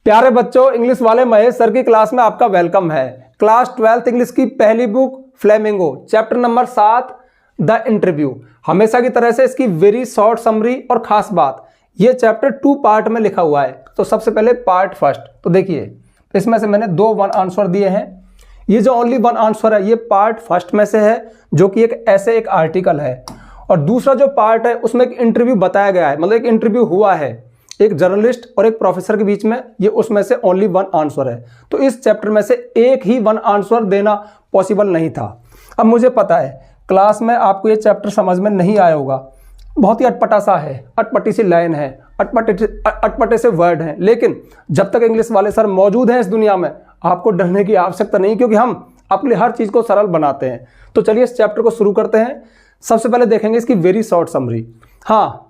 प्यारे बच्चों, इंग्लिश वाले महेश सर की क्लास में आपका वेलकम है। क्लास 12th इंग्लिश की पहली book flamingo, chapter number 7 the interview. हमेशा की तरह से इसकी वेरी शॉर्ट समरी और खास बात, ये चैप्टर 2 पार्ट में लिखा हुआ है। तो सबसे पहले पार्ट फर्स्ट, तो देखिए इसमें से मैंने 2 वन आंसर दिए हैं। ये जो ओनली वन आंसर है ये पार्ट फर्स्ट में से है, जो कि एक ऐसे एक आर्टिकल है, और दूसरा जो पार्ट है उसमें एक इंटरव्यू बताया गया है, मतलब एक इंटरव्यू हुआ है एक जर्नलिस्ट और एक प्रोफेसर के बीच में। ये उसमें से ओनली वन आंसर है। तो इस चैप्टर में से एक ही वन आंसर देना पॉसिबल नहीं था। अब मुझे पता है क्लास में आपको ये चैप्टर समझ में नहीं आया होगा, बहुत ही अटपटा सा है, अटपटी सी लाइन है, अटपटे से वर्ड हैं, लेकिन जब तक इंग्लिश वाले सर मौजूद हैं इस दुनिया में आपको डरने की आवश्यकता नहीं, क्योंकि हम अपने हर चीज़ को सरल बनाते हैं। तो चलिए इस चैप्टर को शुरू करते हैं। सबसे पहले देखेंगे इसकी वेरी शॉर्ट समरी। हाँ,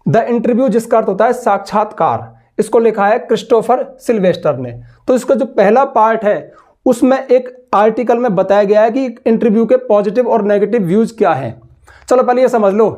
द इंटरव्यू जिसका अर्थ होता है साक्षात्कार, इसको लिखा है क्रिस्टोफर सिल्वेस्टर ने। तो इसका जो पहला पार्ट है उसमें एक आर्टिकल में बताया गया है कि इंटरव्यू के पॉजिटिव और नेगेटिव व्यूज क्या हैं। चलो पहले ये समझ लो।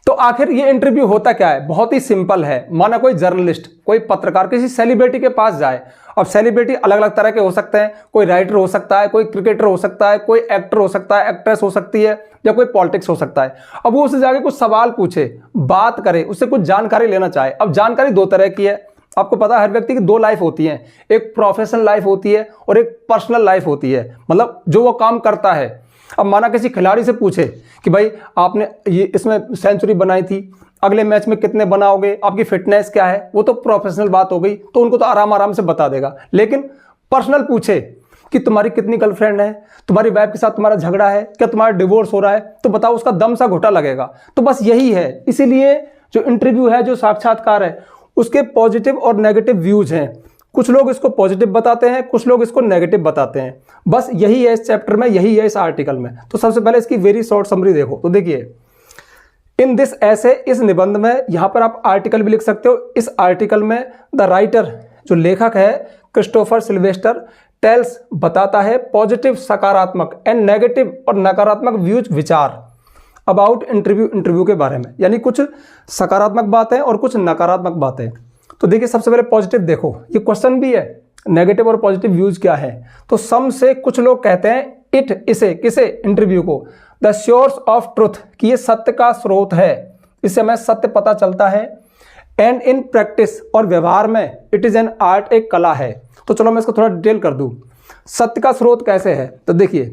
तो आखिर ये इंटरव्यू होता क्या है? बहुत ही सिंपल है। माना कोई जर्नलिस्ट, कोई पत्रकार किसी सेलिब्रिटी के पास जाए। अब सेलिब्रिटी अलग अलग तरह के हो सकते हैं, कोई राइटर हो सकता है, कोई क्रिकेटर हो सकता है, कोई एक्टर हो सकता है, एक्ट्रेस हो सकती है, या कोई पॉलिटिक्स हो सकता है। अब वो उससे जाके कुछ सवाल पूछे, बात करे, उससे कुछ जानकारी लेना चाहे। अब जानकारी 2 तरह की है। आपको पता है हर व्यक्ति की 2 लाइफ होती हैं, एक प्रोफेशनल लाइफ होती है और एक पर्सनल लाइफ होती है, मतलब जो वो काम करता है। अब माना किसी खिलाड़ी से पूछे कि भाई आपने ये इसमें सेंचुरी बनाई थी, अगले मैच में कितने बनाओगे, आपकी फिटनेस क्या है, वो तो प्रोफेशनल बात हो गई, तो उनको तो आराम से बता देगा। लेकिन पर्सनल पूछे कि तुम्हारी कितनी गर्लफ्रेंड है, तुम्हारी वाइफ के साथ तुम्हारा झगड़ा है, क्या तुम्हारा डिवोर्स हो रहा है, तो बताओ, उसका दम सा घुटा लगेगा। तो बस यही है। इसीलिए जो इंटरव्यू है, जो साक्षात्कार है, उसके पॉजिटिव और नेगेटिव व्यूज हैं। कुछ लोग इसको पॉजिटिव बताते हैं, कुछ लोग इसको नेगेटिव बताते हैं। बस यही है इस चैप्टर में, यही है इस आर्टिकल में। तो सबसे पहले इसकी वेरी शॉर्ट समरी देखो। तो देखिए, इन दिस ऐसे, इस निबंध में, यहां पर आप आर्टिकल भी लिख सकते हो। इस आर्टिकल में द राइटर, जो लेखक है क्रिस्टोफर सिल्वेस्टर, टेल्स बताता है पॉजिटिव सकारात्मक एंड नेगेटिव और नकारात्मक व्यूज, विचार अबाउट इंटरव्यू के बारे में। यानी कुछ सकारात्मक बातें और कुछ नकारात्मक बातें। तो देखिए सबसे पहले पॉजिटिव देखो, ये क्वेश्चन भी है, नेगेटिव और पॉजिटिव व्यूज क्या है। तो सम से कुछ लोग कहते हैं इट, इसे, किसे, इंटरव्यू को, द सोर्स ऑफ ट्रुथ, कि ये सत्य का स्रोत है, इससे हमें सत्य पता चलता है। एंड इन प्रैक्टिस, और व्यवहार में, इट इज एन आर्ट, एक कला है। तो चलो मैं इसको थोड़ा डिटेल कर दूं। सत्य का स्रोत कैसे है? तो देखिए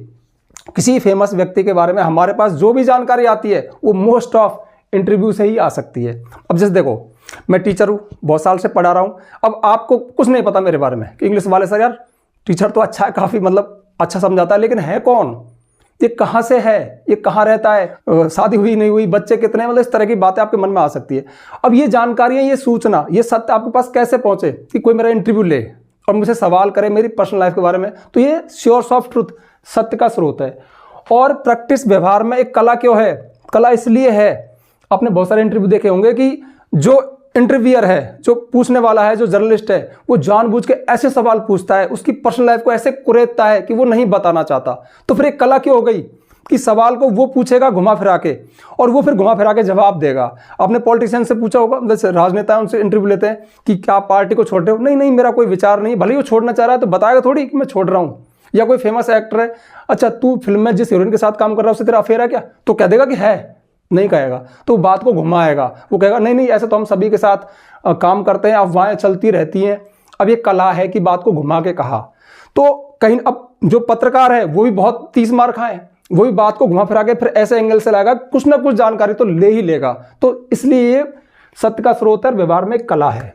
किसी फेमस व्यक्ति के बारे में हमारे पास जो भी जानकारी आती है वो मोस्ट ऑफ इंटरव्यू से ही आ सकती है। अब जैसे देखो, मैं टीचर हूँ, बहुत साल से पढ़ा रहा हूँ। अब आपको कुछ नहीं पता मेरे बारे में कि इंग्लिश वाले सर यार टीचर तो अच्छा है, काफ़ी मतलब अच्छा समझाता है, लेकिन है कौन, ये कहाँ से है, ये कहाँ रहता है, शादी हुई नहीं हुई, बच्चे कितने, मतलब इस तरह की बातें आपके मन में आ सकती है। अब ये जानकारियाँ, ये सूचना, ये सत्य आपके पास कैसे पहुँचे कि कोई मेरा इंटरव्यू ले और मुझे सवाल करे मेरी पर्सनल लाइफ के बारे में। तो ये सोर्स ऑफ ट्रुथ, सत्य का स्रोत है। और प्रैक्टिस, व्यवहार में, एक कला क्यों है? कला इसलिए है, आपने बहुत सारे इंटरव्यू देखे होंगे कि जो इंटरव्यूअर है, जो पूछने वाला है, जो जर्नलिस्ट है, वो जानबूझ के ऐसे सवाल पूछता है, उसकी पर्सनल लाइफ को ऐसे कुरेदता है कि वो नहीं बताना चाहता। तो फिर एक कला क्यों हो गई कि सवाल को वो पूछेगा घुमा फिरा के, और वो फिर घुमा फिरा के जवाब देगा। आपने पॉलिटिशियन से पूछा होगा, जैसे राजनेता उनसे इंटरव्यू लेते हैं कि क्या आप पार्टी को छोड़ रहे हो? नहीं, मेरा कोई विचार नहीं। भले ही वो छोड़ना चाह रहा है तो बताएगा थोड़ी कि मैं छोड़ रहा हूँ। या कोई फेमस एक्टर है, अच्छा तू फिल्म में जिस हीरोइन के साथ काम कर रहा है उससे तेरा अफेयर है क्या? तो कह देगा कि है, नहीं कहेगा। तो बात को घुमाएगा, वो कहेगा नहीं, ऐसे तो हम सभी के साथ काम करते हैं, अफवाहें चलती रहती हैं। अब ये कला है कि बात को घुमा के कहा। तो कहीं अब जो पत्रकार है वो भी बहुत 30 मार खाए, वो भी बात को घुमा फिरा के फिर ऐसे एंगल से लाएगा, कुछ ना कुछ जानकारी तो ले ही लेगा। तो इसलिए ये सत्य का स्रोत है, व्यवहार में कला है।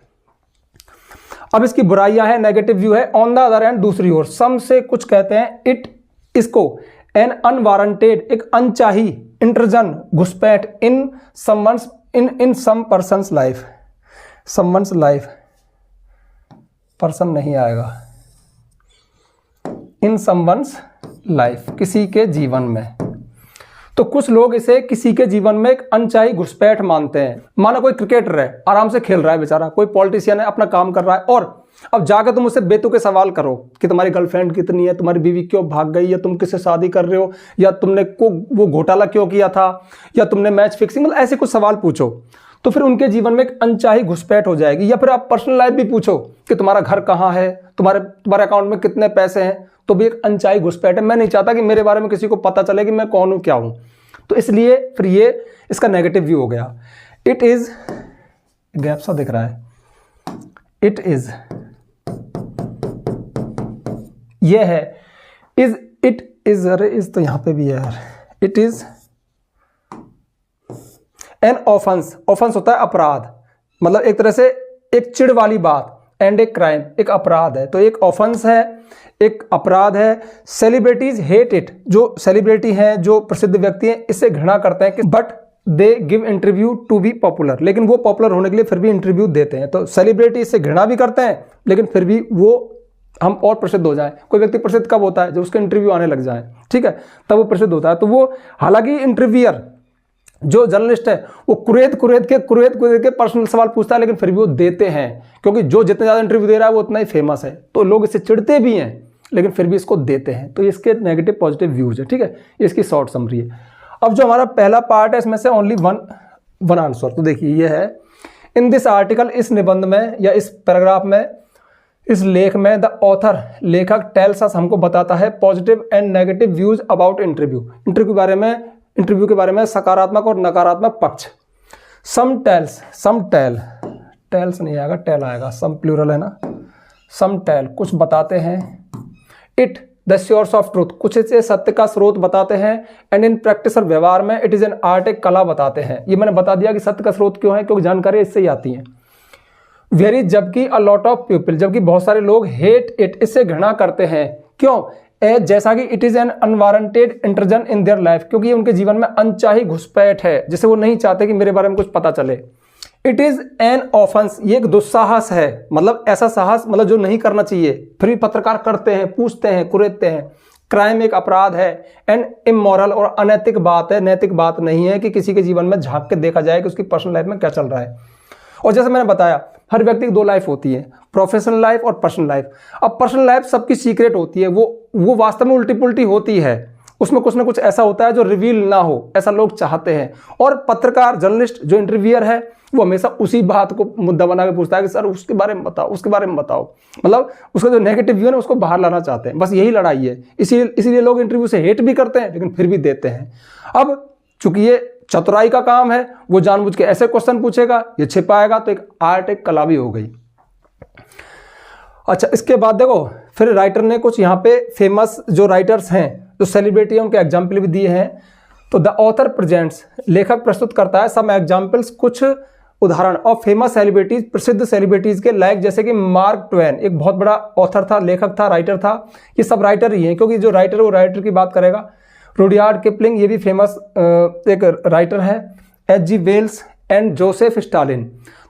अब इसकी बुराइयां हैं, नेगेटिव व्यू है। ऑन द अदर हैंड, दूसरी ओर, सम से कुछ कहते हैं इट, इसको, एन अनवारंटेड, एक अनचाही, इंटरजन, घुसपैठ, in someone's, in some person's life, someone's life, person नहीं आएगा, इन समवंस लाइफ, किसी के जीवन में। तो कुछ लोग इसे किसी के जीवन में एक अनचाही घुसपैठ मानते हैं। माना कोई क्रिकेटर है, आराम से खेल रहा है बेचारा, कोई पॉलिटिशियन है, अपना काम कर रहा है, और अब जाकर तुम उससे बेतुके सवाल करो कि तुम्हारी गर्लफ्रेंड कितनी है, तुम्हारी बीवी क्यों भाग गई, या तुम किससे शादी कर रहे हो, या तुमने वो घोटाला क्यों किया था, या तुमने मैच फिक्सिंग, मतलब ऐसे कुछ सवाल पूछो। तो फिर उनके जीवन में एक अनचाही घुसपैठ हो जाएगी। या फिर आप पर्सनल लाइफ भी पूछो कि तुम्हारा घर कहाँ है, तुम्हारे अकाउंट में कितने पैसे हैं, तो भी एक अनचाही घुसपैठ है। मैं नहीं चाहता कि मेरे बारे में किसी को पता चले कि मैं कौन हूँ, क्या हूँ। तो इसलिए फिर ये इसका नेगेटिव व्यू हो गया। इट इज, गैप सा दिख रहा है, इट इज, ये है इज, इट इज, अरे इज तो यहां पे भी है यार। It is an offence, offence होता है अपराध, मतलब एक तरह से एक चिढ़ वाली बात, एंड एक क्राइम, एक अपराध है। तो एक ऑफेंस है, एक अपराध है। सेलिब्रिटीज हेट इट, जो सेलिब्रिटी हैं, जो प्रसिद्ध व्यक्ति हैं, इससे घृणा करते हैं कि but they give interview to be popular, लेकिन वो पॉपुलर होने के लिए फिर भी इंटरव्यू देते हैं। तो सेलिब्रिटी इससे घृणा भी करते हैं, लेकिन फिर भी वो हम और प्रसिद्ध हो जाए। कोई व्यक्ति प्रसिद्ध कब होता है? जब उसके इंटरव्यू आने लग जाए, ठीक है, तब वो प्रसिद्ध होता है। तो वो, हालांकि इंटरव्यूअर जो जर्नलिस्ट है वो कुरेद के पर्सनल सवाल पूछता है, लेकिन फिर भी वो देते हैं, क्योंकि जो जितने ज़्यादा इंटरव्यू दे रहा है वो उतना ही फेमस है। तो लोग इससे चिढ़ते भी हैं, लेकिन फिर भी इसको देते हैं। तो इसके नेगेटिव पॉजिटिव व्यूज है, ठीक है, इसकी शॉर्ट समरी है। अब जो हमारा पहला पार्ट है, इसमें से ओनली वन आंसर। तो देखिए ये है, इन दिस आर्टिकल, इस निबंध में या इस पैराग्राफ में, इस लेख में, द ऑथर, लेखक, टेल्स अस, हमको बताता है positive and negative views about interview, interview के बारे में सकारात्मक और नकारात्मक पक्ष। सम टेल्स नहीं आएगा, टेल आएगा, सम प्लूरल है ना, सम टेल, कुछ बताते हैं। It the source of truth, कुछ इसे सत्य का स्रोत बताते हैं। एंड इन प्रैक्टिस और व्यवहार में, इट इज एन आर्ट, एक कला बताते हैं। ये मैंने बता दिया कि सत्य का स्रोत क्यों है, क्योंकि जानकारी इससे ही आती है। वेरी, जबकि अ लॉट ऑफ पीपल, जबकि बहुत सारे लोग, हेट इट, इससे घृणा करते हैं। क्यों? जैसा कि it is an unwarranted intrusion in their life, क्योंकि उनके जीवन में अनचाही घुसपैठ है, जिसे वो नहीं चाहते कि मेरे बारे में कुछ पता चले। इट इज एन ऑफेंस, ये एक दुस्साहस है, मतलब ऐसा साहस, मतलब जो नहीं करना चाहिए, फिर भी पत्रकार करते हैं, पूछते हैं, कुरेदते हैं। क्राइम, एक अपराध है। एंड इमोरल, और अनैतिक बात है, नैतिक बात नहीं है कि किसी के जीवन में झांक के देखा जाए कि उसकी पर्सनल लाइफ में क्या चल रहा है। और जैसे मैंने बताया, हर व्यक्ति की दो लाइफ होती है, प्रोफेशनल लाइफ और पर्सनल लाइफ। अब पर्सनल लाइफ सबकी सीक्रेट होती है, वो वास्तव में उल्टी पुल्टी होती है, उसमें कुछ ना कुछ ऐसा होता है जो रिवील ना हो, ऐसा लोग चाहते हैं। और पत्रकार, जर्नलिस्ट, जो इंटरव्यूअर है, वो हमेशा उसी बात को मुद्दा बना के पूछता है कि सर उसके बारे में बताओ, उसके बारे में बताओ, मतलब उसका जो नेगेटिव व्यू है ना, उसको बाहर लाना चाहते हैं। बस यही लड़ाई है। इसीलिए लोग इंटरव्यू से हेट भी करते हैं, लेकिन फिर भी देते हैं। अब चूंकि ये चतुराई का काम है, वो जानबूझ के ऐसे क्वेश्चन पूछेगा, ये छिपाएगा, तो एक आर्ट, एक कला भी हो गई। अच्छा, इसके बाद देखो, फिर राइटर ने कुछ यहाँ पे फेमस जो राइटर्स हैं, जो सेलिब्रिटी हैं, उनके एग्जाम्पल भी दिए हैं। तो द ऑथर प्रेजेंट्स, लेखक प्रस्तुत करता है सम एग्जाम्पल्स, कुछ उदाहरण ऑफ फेमस सेलिब्रिटीज, प्रसिद्ध सेलिब्रिटीज के, लाइक जैसे कि मार्क ट्वेन, एक बहुत बड़ा ऑथर था, लेखक था, राइटर था। ये सब राइटर ही हैं, क्योंकि जो राइटर, वो राइटर की बात करेगा। रुडयार्ड किपलिंग, ये भी फेमस एक राइटर है। H.G. Wales and Joseph Stalin,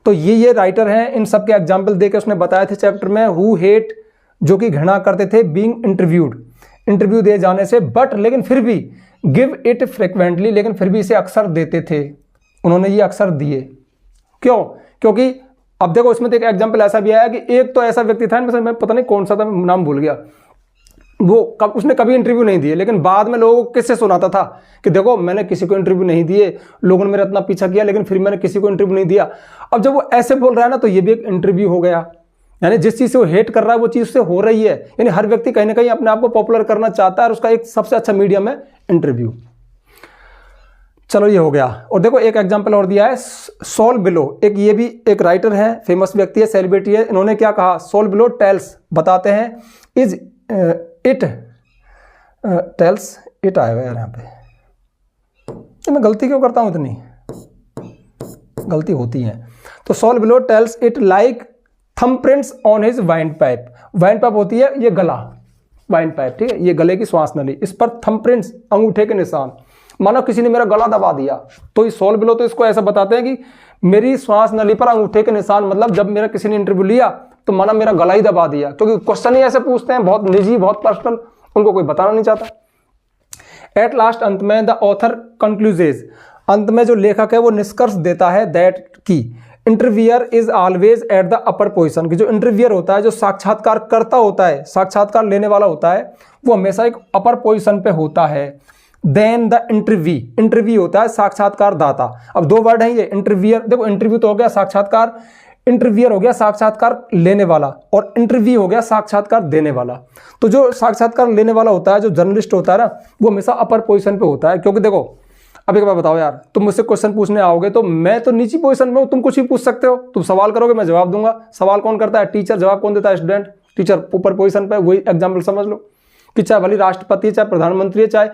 तो ये राइटर हैं। इन सब के एग्जाम्पल देकर उसने बताए थे चैप्टर में। हु हेट, जो कि घृणा करते थे, बीइंग इंटरव्यूड, इंटरव्यू दिए जाने से, बट, लेकिन फिर भी, गिव इट फ्रिक्वेंटली, लेकिन फिर भी इसे अक्सर देते थे। उन्होंने ये अक्सर दिए। क्यों? क्योंकि अब देखो, इसमें तो एक एग्जाम्पल ऐसा भी आया कि एक तो ऐसा व्यक्ति था, मैं पता नहीं कौन सा था, नाम भूल गया, उसने कभी इंटरव्यू नहीं दिए, लेकिन बाद में लोगों को किससे सुनाता था कि देखो मैंने किसी को इंटरव्यू नहीं दिए, लोगों ने मेरा इतना पीछा किया, लेकिन फिर मैंने किसी को इंटरव्यू नहीं दिया। अब जब वो ऐसे बोल रहा है ना, तो ये भी एक इंटरव्यू हो गया। यानी जिस चीज से वो हेट कर रहा है, वो चीज उससे हो रही है। यानी हर व्यक्ति कहीं ना कहीं अपने आप को पॉपुलर करना चाहता है, और उसका एक सबसे अच्छा मीडियम है इंटरव्यू। चलो, ये हो गया। और देखो, एक एग्जाम्पल और दिया है, सॉल बिलो, एक ये भी एक राइटर है, फेमस व्यक्ति है, सेलिब्रिटी है। इन्होंने क्या कहा? सॉल बिलो टेल्स, बताते हैं, इज इट टेल्स, इट आएगा यार यहाँ पे, मैं गलती क्यों करता हूँ, इतनी गलती होती है। तो Saul Bellow tells it like thumbprints on his windpipe. Windpipe होती है ये गला, वाइंड पाइप, ठीक है, ये गले की श्वास नली, इस पर थंबप्रिंट्स, अंगूठे के निशान, मानो किसी ने मेरा गला दबा दिया। तो ये सॉल बिलो तो इसको ऐसा बताते हैं कि मेरी श्वास नली पर अंगूठे के निशान, मतलब जब मेरा किसी ने इंटरव्यू लिया तो माना मेरा गला ही दबा दिया, क्योंकि क्वेश्चन ही ऐसे पूछते हैं, बहुत निजी, बहुत पर्सनल, उनको कोई बताना नहीं चाहता। एट लास्ट, अंत में, द ऑथर कंक्लूजेज, अंत में जो लेखक है वो निष्कर्ष देता है, दैट की interviewer is always at the upper position, कि जो इंटरव्यूअर होता है, जो साक्षात्कार करता होता है, साक्षात्कार लेने वाला होता है, वो हमेशा एक अपर पोजीशन पे होता है। Then the interview. इंटरव्यू होता है साक्षात्कार दाता। अब दो वर्ड हैं ये, इंटरव्यूअर, देखो इंटरव्यू तो हो गया साक्षात्कार, इंटरव्यूअर हो गया साक्षात्कार लेने वाला, और इंटरव्यू हो गया साक्षात्कार देने वाला। तो जो साक्षात्कार लेने वाला होता है, जो जर्नलिस्ट होता है ना, वो हमेशा अपर पोजीशन पे होता है। क्योंकि देखो अब एक बार बताओ यार, तुम मुझसे क्वेश्चन पूछने आओगे तो मैं तो नीची पोजीशन में हूँ, तुम कुछ भी पूछ सकते हो, तुम सवाल करोगे मैं जवाब दूंगा। सवाल कौन करता है? टीचर। जवाब कौन देता है? स्टूडेंट। टीचर ऊपर पोजीशन पे, वही एग्जाम्पल समझ लो कि चाहे भले राष्ट्रपति, चाहे प्रधानमंत्री है, चाहे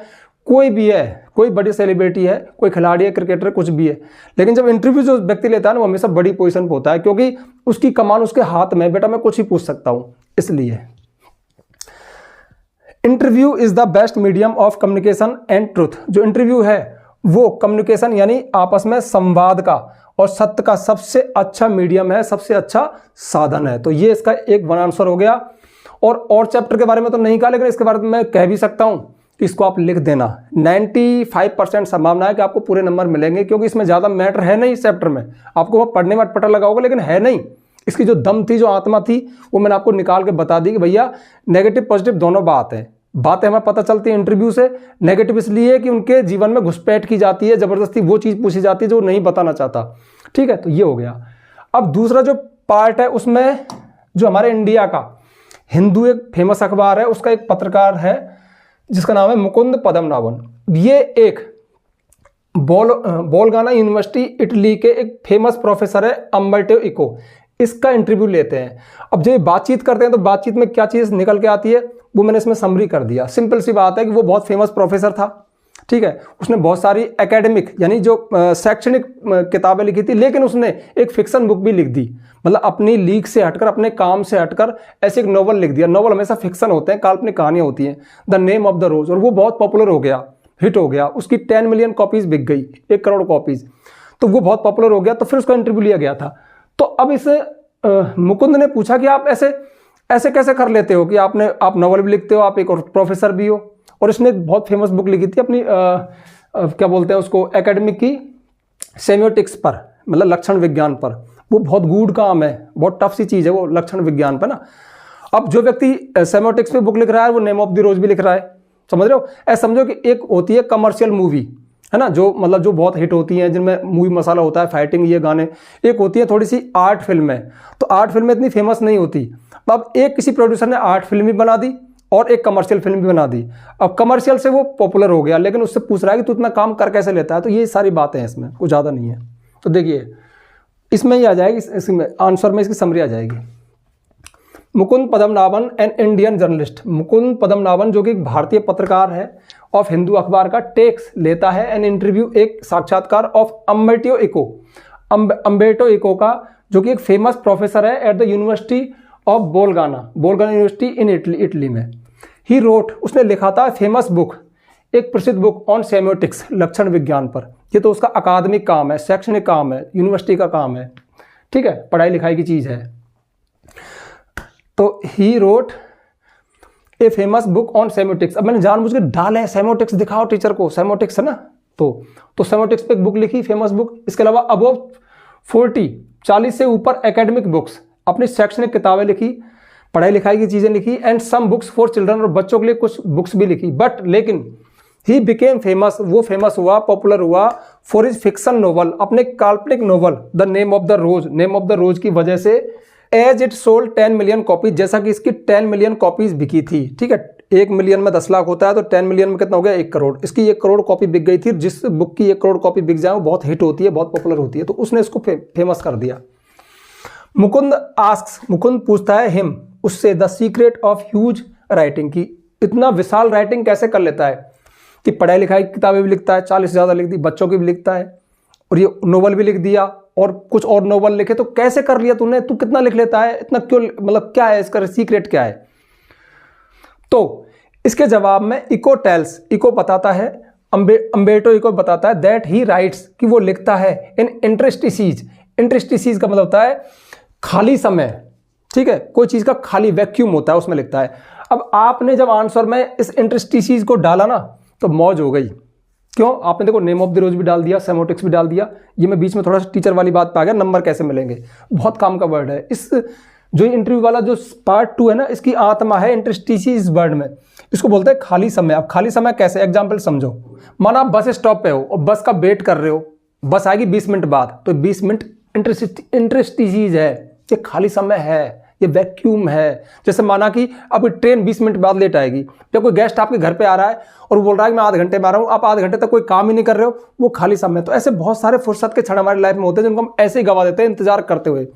कोई भी है, कोई बड़ी सेलिब्रिटी है, कोई खिलाड़ी है, क्रिकेटर, कुछ भी है, लेकिन जब इंटरव्यू जो व्यक्ति लेता है ना, वो हमेशा बड़ी पोजीशन पे होता है, क्योंकि उसकी कमान उसके हाथ में, बेटा मैं कुछ ही पूछ सकता हूं। इसलिए interview is the best medium of communication and truth. जो इंटरव्यू है वो कम्युनिकेशन यानी आपस में संवाद का और सत्य का सबसे अच्छा मीडियम है, सबसे अच्छा साधन है। तो ये इसका एक वन आंसर हो गया। और चैप्टर के बारे में तो नहीं कहा, लेकिन इसके बारे में मैं कह भी सकता हूं कि इसको आप लिख देना। 95% संभावना है कि आपको पूरे नंबर मिलेंगे, क्योंकि इसमें ज़्यादा मैटर है नहीं। इस चैप्टर में आपको वो पढ़ने में अटपटा लगा होगा, लेकिन है नहीं। इसकी जो दम थी, जो आत्मा थी, वो मैंने आपको निकाल के बता दी कि भैया नेगेटिव पॉजिटिव दोनों बातें हमें पता चलती है इंटरव्यू से। नेगेटिव इसलिए कि उनके जीवन में घुसपैठ की जाती है, जबरदस्ती वो चीज़ पूछी जाती है जो नहीं बताना चाहता। ठीक है, तो ये हो गया। अब दूसरा जो पार्ट है, उसमें जो हमारे इंडिया का हिंदू एक फेमस अखबार है, उसका एक पत्रकार है जिसका नाम है मुकुंद पद्मनाभन। ये एक बोलगाना यूनिवर्सिटी इटली के एक फेमस प्रोफेसर है, अम्बर्टो इको। इसका इंटरव्यू लेते हैं। अब जब बातचीत करते हैं तो बातचीत में क्या चीज़ निकल के आती है, वो मैंने इसमें समरी कर दिया। सिंपल सी बात है कि वो बहुत फेमस प्रोफेसर था। ठीक है, उसने बहुत सारी एकेडमिक यानी जो शैक्षणिक किताबें लिखी थी, लेकिन उसने एक फिक्शन बुक भी लिख दी। मतलब अपनी लीक से हटकर, अपने काम से हटकर ऐसे एक नॉवल लिख दिया। नॉवल हमेशा फिक्शन होते हैं, काल्पनिक कहानियां होती हैं। द नेम ऑफ द रोज, और वो बहुत पॉपुलर हो गया, हिट हो गया। उसकी 10 मिलियन कॉपीज बिक गई, 1 करोड़ कॉपीज। तो वो बहुत पॉपुलर हो गया। तो फिर उसका इंटरव्यू लिया गया था। तो अब इस मुकुंद ने पूछा कि आप ऐसे कैसे कर लेते हो कि आप नॉवल भी लिखते हो, आप एक और प्रोफेसर भी हो। और इसने एक बहुत फेमस बुक लिखी थी अपनी क्या बोलते हैं उसको, एकेडमिक की सेमियोटिक्स पर, मतलब लक्षण विज्ञान पर। वो बहुत गूढ़ काम है, बहुत टफ सी चीज़ है वो लक्षण विज्ञान पर ना। अब जो व्यक्ति सेमियोटिक्स पे बुक लिख रहा है, वो नेम ऑफ द रोज भी लिख रहा है। समझ रहे हो? ऐसा समझो कि एक होती है कमर्शियल मूवी, है ना, जो मतलब जो बहुत हिट होती हैं, जिनमें मूवी मसाला होता है, फाइटिंग, ये गाने। एक होती है थोड़ी सी आर्ट फिल्में। तो आर्ट फिल्में इतनी फेमस नहीं होती। अब एक किसी प्रोड्यूसर ने आर्ट फिल्म भी बना दी और एक कमर्शियल फिल्म भी बना दी। अब कमर्शियल से वो पॉपुलर हो गया, लेकिन उससे पूछ रहा है कि तू इतना काम कर कैसे लेता है। तो ये सारी बातें हैं इसमें, कुछ ज़्यादा नहीं है। तो देखिए इसमें ही आ जाएगी, इसमें आंसर में इसकी समरी आ जाएगी। Mukund Padmanabhan an Indian journalist. Mukund Padmanabhan जो कि एक भारतीय पत्रकार है, ऑफ हिंदू अखबार का टेक्स लेता है एन इंटरव्यू, एक साक्षात्कार of Umberto Eco. Umberto Eco का, जो कि एक फेमस प्रोफेसर है at the university of Bologna university in Italy में। ही रोट, उसने लिखा था फेमस बुक, एक प्रसिद्ध बुक ऑन सेमियोटिक्स, लक्षण विज्ञान पर। ये तो उसका अकादमिक काम है, शैक्षणिक काम है, यूनिवर्सिटी का काम है। ठीक है, पढ़ाई लिखाई की चीज़ है। तो he wrote a famous book on semiotics. अब मैंने जानबूझ के डाला है सेमियोटिक्स, दिखाओ टीचर को, सेमियोटिक्स है ना। तो सेमियोटिक्स पे एक बुक लिखी, फेमस बुक। इसके अलावा अबव 40 से ऊपर एकेडमिक बुक्स, अपनी शैक्षणिक किताबें लिखी, पढ़ाई लिखाई की चीज़ें लिखी, and some books for children, और बच्चों के लिए कुछ बुक्स भी लिखी। बट लेकिन ही बिकेम फेमस, वो फेमस हुआ, पॉपुलर हुआ फॉर हिज फिक्शन नोवल, अपने काल्पनिक novel the name of the rose. Name of the rose की वजह से as it sold 10 million copies, जैसा कि इसकी 10 मिलियन कॉपीज बिकी थी। ठीक है, 1 मिलियन में 10 लाख होता है, तो 10 मिलियन में कितना हो गया, 1 करोड़। इसकी 1 करोड़ कॉपी बिक गई थी। जिस बुक की 1 करोड़ कॉपी बिक जाए वो बहुत हिट होती है, बहुत पॉपुलर होती है, तो उसने इसको फेमस कर दिया। मुकुंद पूछता है हिम, उससे, the secret of huge writing, की इतना विशाल राइटिंग कैसे कर लेता है, कि पढ़ाई लिखाई की किताबें भी लिखता है, 40 से ज़्यादा लिख दी, बच्चों की भी लिखता है, और ये नोवेल भी लिख दिया, और कुछ और नोवेल लिखे। तो कैसे कर लिया तूने, तू कितना लिख लेता है, इतना क्यों, मतलब क्या है इसका सीक्रेट, क्या है? तो इसके जवाब में इको बताता है, अम्बर्टो इको बताता है दैट ही राइट्स, कि वो लिखता है इन इंटरस्टिसीज। इंटरस्टिसीज का मतलब होता है खाली समय। ठीक है, कोई चीज़ का खाली वैक्यूम होता है, उसमें लिखता है। अब आपने जब आंसर में इस इंटरस्टिसीज को डाला ना, तो मौज हो गई। क्यों? आपने देखो नेम ऑफ द रोज भी डाल दिया, सेमियोटिक्स भी डाल दिया। ये मैं बीच में थोड़ा सा टीचर वाली बात पे आ गया, नंबर कैसे मिलेंगे, बहुत काम का वर्ड है। इस जो इंटरव्यू वाला जो पार्ट 2 है ना, इसकी आत्मा है इंटरस्टिसीज वर्ड में। इसको बोलते हैं खाली समय। अब खाली समय कैसे, एग्जाम्पल समझो। माना आप बस स्टॉप पे हो और बस का वेट कर रहे हो, बस आएगी 20 मिनट बाद, तो 20 मिनट इंटरस्टिसीज है, ये खाली समय है, ये वैक्यूम है। जैसे माना कि अब ट्रेन 20 मिनट बाद लेट आएगी, या कोई गेस्ट आपके घर पे आ रहा है और बोल रहा है कि मैं आधे घंटे में आ रहा हूँ, आप आधे घंटे तक कोई काम ही नहीं कर रहे हो, वो खाली समय। तो ऐसे बहुत सारे फुर्सत के क्षण हमारी लाइफ में होते हैं जिनको हम ऐसे ही गवा देते हैं इंतजार करते हुए।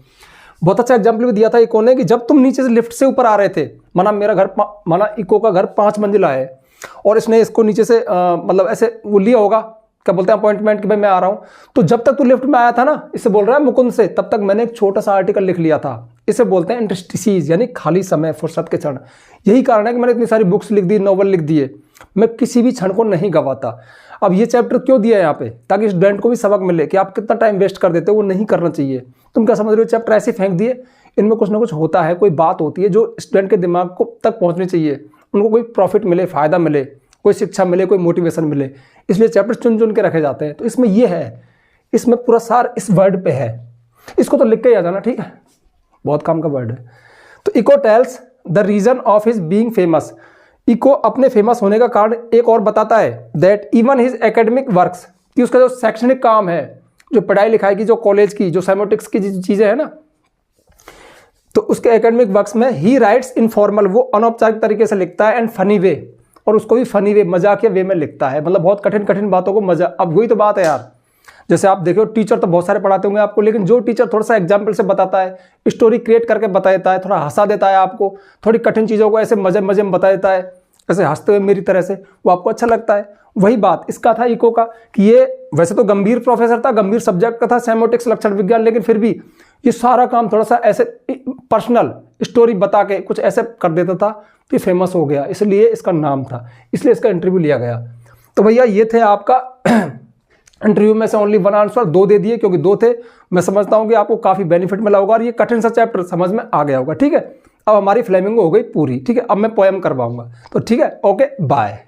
बहुत अच्छा एग्जाम्पल भी दिया था इको ने कि जब तुम नीचे से लिफ्ट से ऊपर आ रहे थे, माना मेरा घर, माना इको का घर 5 मंजिला है और इसने इसको नीचे से मतलब ऐसे वो लिया होगा, क्या बोलते हैं, अपॉइंटमेंट कि भाई मैं आ रहा हूं। तो जब तक तू लिफ्ट में आया था ना, इससे बोल रहा है मुकुंद से, तब तक मैंने एक छोटा सा आर्टिकल लिख लिया था। इसे बोलते हैं इंटरस्टिसीज, यानी खाली समय, फुर्सत के क्षण। यही कारण है कि मैंने इतनी सारी बुक्स लिख दी, नॉवल लिख दिए, मैं किसी भी क्षण को नहीं गवाता। अब ये चैप्टर क्यों दिया है यहाँ पे, ताकि स्टूडेंट को भी सबक मिले कि आप कितना टाइम वेस्ट कर देते हो, वो नहीं करना चाहिए। तुम क्या समझ रहे हो, चैप्टर ऐसे फेंक दिए, इनमें कुछ ना कुछ होता है, कोई बात होती है जो स्टूडेंट के दिमाग को तक पहुंचनी चाहिए, उनको कोई प्रॉफिट मिले, फायदा मिले, कोई शिक्षा मिले, कोई मोटिवेशन मिले, इसलिए चैप्टर चुन चुन के रखे जाते हैं। तो इसमें ये है, इसमें पूरा सार इस वर्ड पे है, इसको तो लिख के ही आ जाना, ठीक है, बहुत काम का वर्ड है। तो Eco tells the reason of his being famous. Eco अपने फेमस होने का कारण एक और बताता है, that even his academic works, कि उसका जो शैक्षणिक काम है, जो पढ़ाई लिखाई की, जो कॉलेज की, जो सेमोटिक्स की चीजें है ना, तो उसके एकेडमिक वर्क्स में ही राइट्स इनफॉर्मल, वो अनौपचारिक तरीके से लिखता है, एंड फनी वे, और उसको भी फनी वे, मजाकिया वे में लिखता है, मतलब बहुत कठिन कठिन बातों को मजा। अब वही तो बात है यार, जैसे आप देखो टीचर तो बहुत सारे पढ़ाते होंगे आपको, लेकिन जो टीचर थोड़ा सा एग्जाम्पल से बताता है, स्टोरी क्रिएट करके बता देता है, थोड़ा हंसा देता है आपको, थोड़ी कठिन चीज़ों को ऐसे मजे मजे में बता देता है, ऐसे हंसते हुए मेरी तरह से, वो आपको अच्छा लगता है। वही बात इसका था इको का, कि ये वैसे तो गंभीर प्रोफेसर था, गंभीर सब्जेक्ट का था सेमोटिक्स, लक्षण विज्ञान, लेकिन फिर भी ये सारा काम थोड़ा सा ऐसे पर्सनल स्टोरी बता के कुछ ऐसे कर देता था, तो फेमस हो गया, इसलिए इसका नाम था, इसलिए इसका इंटरव्यू लिया गया। तो भैया ये थे आपका इंटरव्यू में से ओनली 1 आंसर, 2 दे दिए क्योंकि 2 थे। मैं समझता हूँ कि आपको काफ़ी बेनिफिट मिला होगा और ये कठिन सा चैप्टर समझ में आ गया होगा, ठीक है। अब हमारी फ्लेमिंगो हो गई पूरी, ठीक है। अब मैं पोएम करवाऊंगा, तो ठीक है, ओके, बाय।